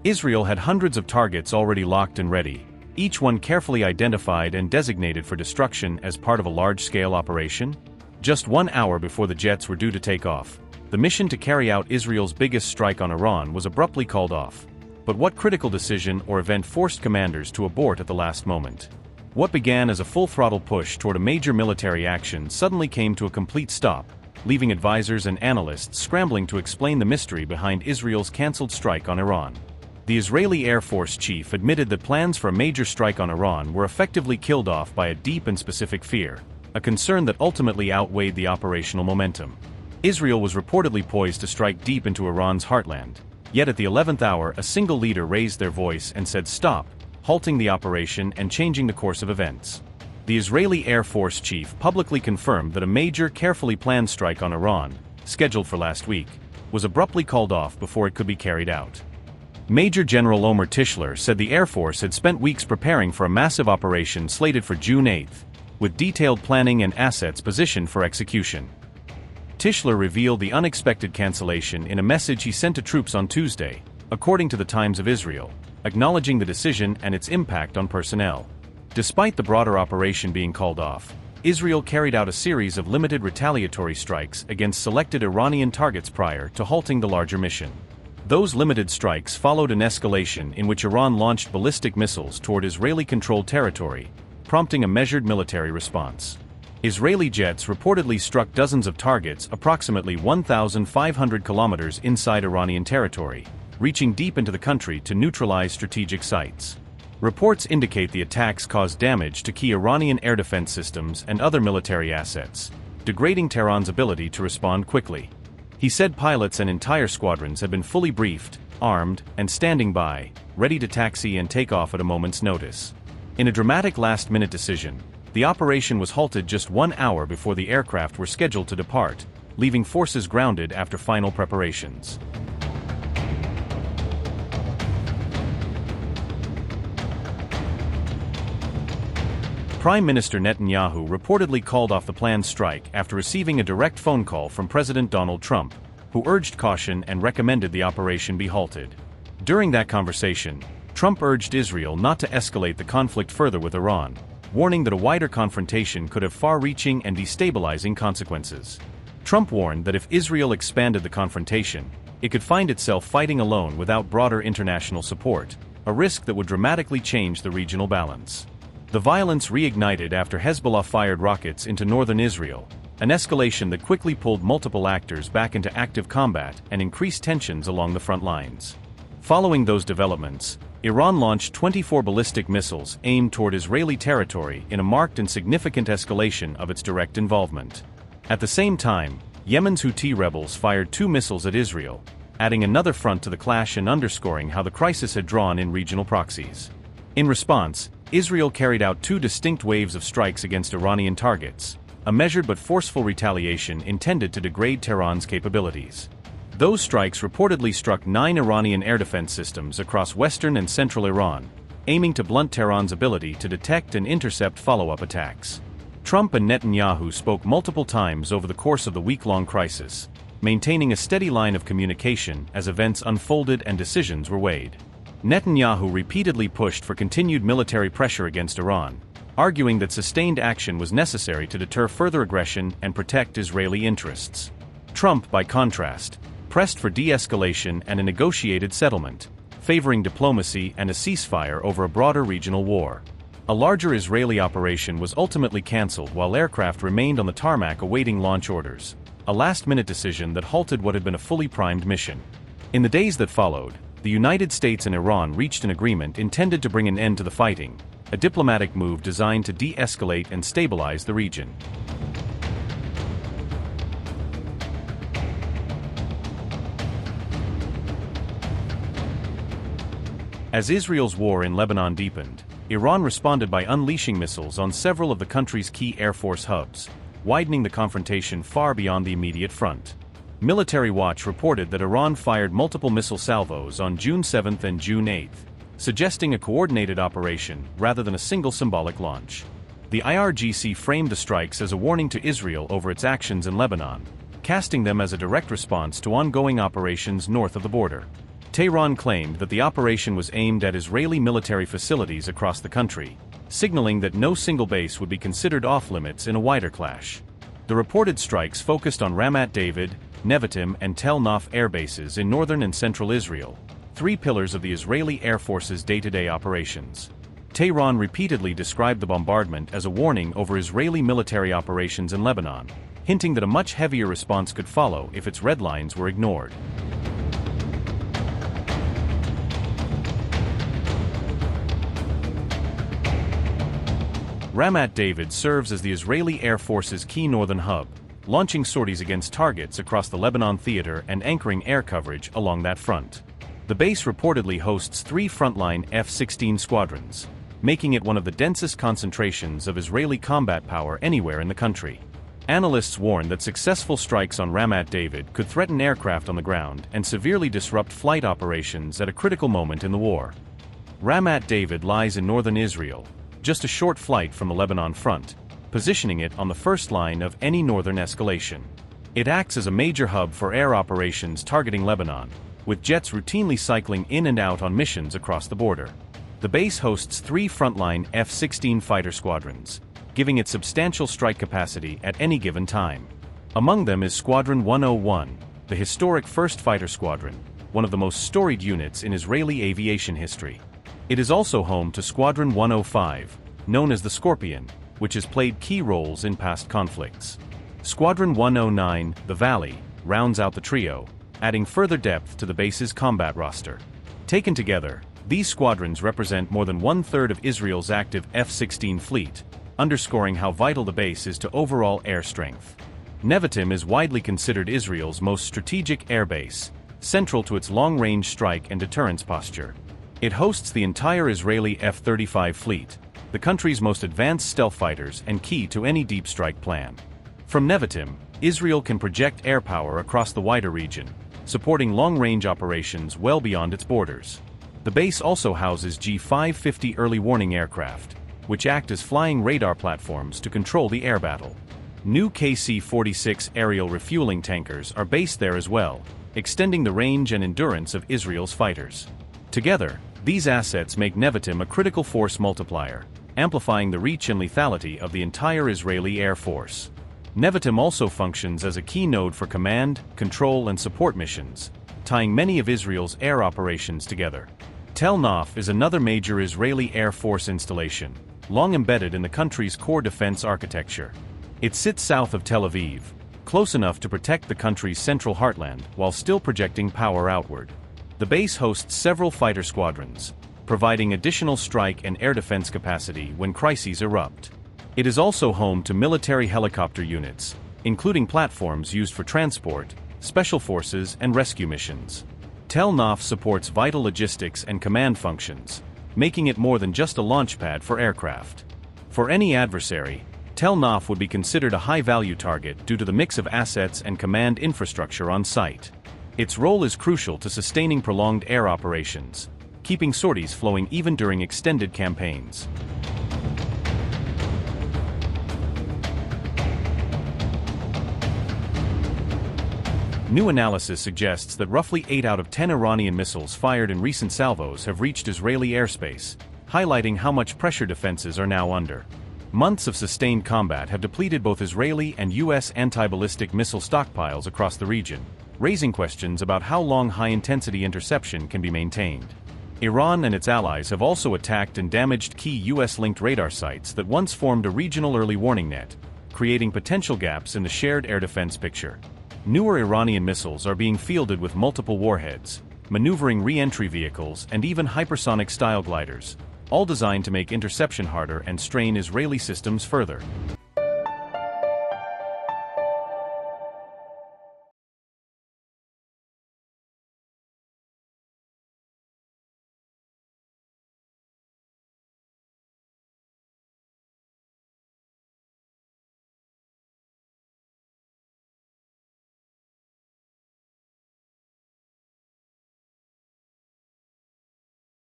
Israel had hundreds of targets already locked and ready, each one carefully identified and designated for destruction as part of a large-scale operation. Just 1 hour before the jets were due to take off, the mission to carry out Israel's biggest strike on Iran was abruptly called off. But what critical decision or event forced commanders to abort at the last moment? What began as a full-throttle push toward a major military action suddenly came to a complete stop, leaving advisors and analysts scrambling to explain the mystery behind Israel's cancelled strike on Iran. The Israeli Air Force chief admitted that plans for a major strike on Iran were effectively killed off by a deep and specific fear, a concern that ultimately outweighed the operational momentum. Israel was reportedly poised to strike deep into Iran's heartland, yet at the 11th hour a single leader raised their voice and said stop, halting the operation and changing the course of events. The Israeli Air Force chief publicly confirmed that a major, carefully planned strike on Iran, scheduled for last week, was abruptly called off before it could be carried out. Major General Omer Tischler said the Air Force had spent weeks preparing for a massive operation slated for June 8, with detailed planning and assets positioned for execution. Tischler revealed the unexpected cancellation in a message he sent to troops on Tuesday, according to the Times of Israel, acknowledging the decision and its impact on personnel. Despite the broader operation being called off, Israel carried out a series of limited retaliatory strikes against selected Iranian targets prior to halting the larger mission. Those limited strikes followed an escalation in which Iran launched ballistic missiles toward Israeli-controlled territory, prompting a measured military response. Israeli jets reportedly struck dozens of targets approximately 1,500 kilometers inside Iranian territory, reaching deep into the country to neutralize strategic sites. Reports indicate the attacks caused damage to key Iranian air defense systems and other military assets, degrading Tehran's ability to respond quickly. He said pilots and entire squadrons had been fully briefed, armed, and standing by, ready to taxi and take off at a moment's notice. In a dramatic last-minute decision, the operation was halted just 1 hour before the aircraft were scheduled to depart, leaving forces grounded after final preparations. Prime Minister Netanyahu reportedly called off the planned strike after receiving a direct phone call from President Donald Trump, who urged caution and recommended the operation be halted. During that conversation, Trump urged Israel not to escalate the conflict further with Iran, warning that a wider confrontation could have far-reaching and destabilizing consequences. Trump warned that if Israel expanded the confrontation, it could find itself fighting alone without broader international support, a risk that would dramatically change the regional balance. The violence reignited after Hezbollah fired rockets into northern Israel, an escalation that quickly pulled multiple actors back into active combat and increased tensions along the front lines. Following those developments, Iran launched 24 ballistic missiles aimed toward Israeli territory in a marked and significant escalation of its direct involvement. At the same time, Yemen's Houthi rebels fired 2 missiles at Israel, adding another front to the clash and underscoring how the crisis had drawn in regional proxies. In response, Israel carried out 2 distinct waves of strikes against Iranian targets, a measured but forceful retaliation intended to degrade Tehran's capabilities. Those strikes reportedly struck 9 Iranian air defense systems across western and central Iran, aiming to blunt Tehran's ability to detect and intercept follow-up attacks. Trump and Netanyahu spoke multiple times over the course of the week-long crisis, maintaining a steady line of communication as events unfolded and decisions were weighed. Netanyahu repeatedly pushed for continued military pressure against Iran, arguing that sustained action was necessary to deter further aggression and protect Israeli interests. Trump, by contrast, pressed for de-escalation and a negotiated settlement, favoring diplomacy and a ceasefire over a broader regional war. A larger Israeli operation was ultimately cancelled while aircraft remained on the tarmac awaiting launch orders, a last-minute decision that halted what had been a fully primed mission. In the days that followed, the United States and Iran reached an agreement intended to bring an end to the fighting, a diplomatic move designed to de-escalate and stabilize the region. As Israel's war in Lebanon deepened, Iran responded by unleashing missiles on several of the country's key air force hubs, widening the confrontation far beyond the immediate front. Military Watch reported that Iran fired multiple missile salvos on June 7 and June 8, suggesting a coordinated operation rather than a single symbolic launch. The IRGC framed the strikes as a warning to Israel over its actions in Lebanon, casting them as a direct response to ongoing operations north of the border. Tehran claimed that the operation was aimed at Israeli military facilities across the country, signaling that no single base would be considered off-limits in a wider clash. The reported strikes focused on Ramat David, Nevatim and Tel Nof air bases in northern and central Israel, three pillars of the Israeli Air Force's day-to-day operations. Tehran repeatedly described the bombardment as a warning over Israeli military operations in Lebanon, hinting that a much heavier response could follow if its red lines were ignored. Ramat David serves as the Israeli Air Force's key northern hub, launching sorties against targets across the Lebanon theater and anchoring air coverage along that front. The base reportedly hosts three frontline F-16 squadrons, making it one of the densest concentrations of Israeli combat power anywhere in the country. Analysts warn that successful strikes on Ramat David could threaten aircraft on the ground and severely disrupt flight operations at a critical moment in the war. Ramat David lies in northern Israel, just a short flight from the Lebanon front, positioning it on the first line of any northern escalation. It acts as a major hub for air operations targeting Lebanon, with jets routinely cycling in and out on missions across the border. The base hosts three frontline F-16 fighter squadrons, giving it substantial strike capacity at any given time. Among them is Squadron 101, the historic 1st Fighter Squadron, one of the most storied units in Israeli aviation history. It is also home to Squadron 105, known as the Scorpion, which has played key roles in past conflicts. Squadron 109, the Valley, rounds out the trio, adding further depth to the base's combat roster. Taken together, these squadrons represent more than one-third of Israel's active F-16 fleet, underscoring how vital the base is to overall air strength. Nevatim is widely considered Israel's most strategic air base, central to its long-range strike and deterrence posture. It hosts the entire Israeli F-35 fleet, the country's most advanced stealth fighters and key to any deep strike plan. From Nevatim, Israel can project air power across the wider region, supporting long-range operations well beyond its borders. The base also houses G-550 early warning aircraft, which act as flying radar platforms to control the air battle. New KC-46 aerial refueling tankers are based there as well, extending the range and endurance of Israel's fighters. Together, these assets make Nevatim a critical force multiplier, amplifying the reach and lethality of the entire Israeli Air Force. Nevatim also functions as a key node for command, control and support missions, tying many of Israel's air operations together. Tel Nof is another major Israeli Air Force installation, long embedded in the country's core defense architecture. It sits south of Tel Aviv, close enough to protect the country's central heartland while still projecting power outward. The base hosts several fighter squadrons, providing additional strike and air defense capacity when crises erupt. It is also home to military helicopter units, including platforms used for transport, special forces and rescue missions. Tel Nof supports vital logistics and command functions, making it more than just a launchpad for aircraft. For any adversary, Tel Nof would be considered a high-value target due to the mix of assets and command infrastructure on site. Its role is crucial to sustaining prolonged air operations, keeping sorties flowing even during extended campaigns. New analysis suggests that roughly 8 out of 10 Iranian missiles fired in recent salvos have reached Israeli airspace, highlighting how much pressure defenses are now under. Months of sustained combat have depleted both Israeli and U.S. anti-ballistic missile stockpiles across the region, raising questions about how long high-intensity interception can be maintained. Iran and its allies have also attacked and damaged key U.S.-linked radar sites that once formed a regional early warning net, creating potential gaps in the shared air defense picture. Newer Iranian missiles are being fielded with multiple warheads, maneuvering re-entry vehicles and even hypersonic-style gliders, all designed to make interception harder and strain Israeli systems further.